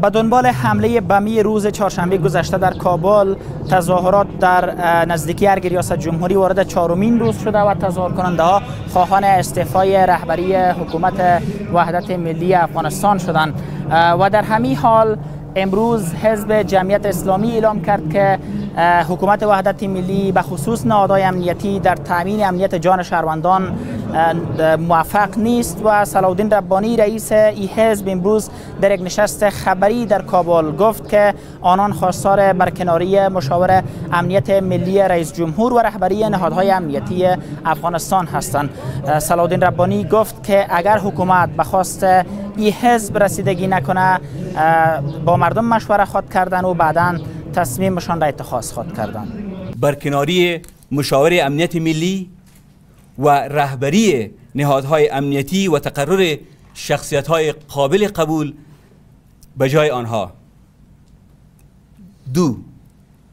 به دنبال حمله بمی روز چهارشنبه گذشته در کابل، تظاهرات در نزدیکی ارگ ریاست جمهوری وارد چهارمین روز شده و تظاهر کننده ها خواهان استعفای رهبری حکومت وحدت ملی افغانستان شدند و در همین حال امروز حزب جمعیت اسلامی اعلام کرد که حکومت وحدت ملی به خصوص نهادهای امنیتی در تامین امنیت جان شهروندان موفق نیست و صلاحالدین ربانی رئیس این حزب امروز در یک نشست خبری در کابل گفت که آنان خواستار برکناری مشاور امنیت ملی رئیس جمهور و رهبری نهادهای امنیتی افغانستان هستند. صلاحالدین ربانی گفت که اگر حکومت به خواست این حزب رسیدگی نکنه با مردم مشوره خواهد کردن و بعداً تصمیمشان را اتخاذ خواهد کردن. برکناری مشاور امنیت ملی و رهبری نهادهای امنیتی و تقرر شخصیت‌های قابل قبول به جای آنها. 2.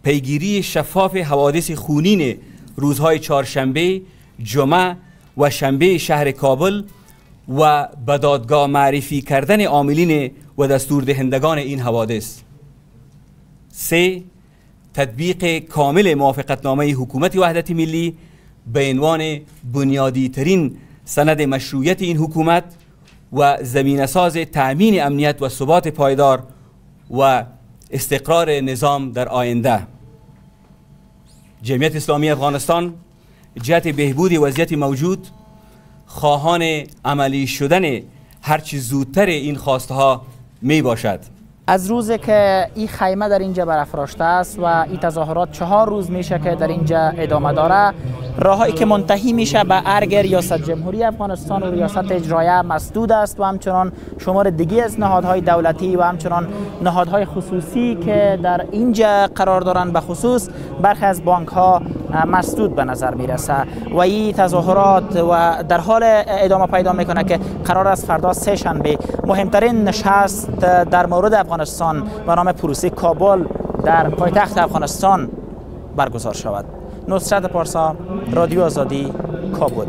پیگیری شفاف حوادث خونین روزهای چهارشنبه، جمعه و شنبه شهر کابل و به دادگاه معرفی کردن عاملین و دستوردهندگان این حوادث. 3. تطبیق کامل موافقتنامه حکومت وحدت ملی به عنوان بنیادی ترین سند مشروعیت این حکومت و زمینه ساز تأمین امنیت و ثبات پایدار و استقرار نظام در آینده. جمعیت اسلامی افغانستان جهت بهبود وضعیت موجود خواهان عملی شدن هرچی زودتر این خواسته ها می باشد. از روزی که این خیمه در اینجا برافراشته است و این تظاهرات 4 روز میشه که در اینجا ادامه داره، راههایی که منتهی میشه به ارگ ریاست جمهوری افغانستان و ریاست اجرایه مسدود است و همچنان شمار دیگی از نهادهای دولتی و همچنان نهادهای خصوصی که در اینجا قرار دارند، به خصوص برخی از بانک ها مسدود به نظر میرسه و این تظاهرات و در حال ادامه پیدا میکنه که قرار است فردا سه شنبه مهمترین نشست در مورد افغانستان به نام پروسه کابل در پایتخت افغانستان برگزار شود. نصرت پارسا، رادیو آزادی، کابل.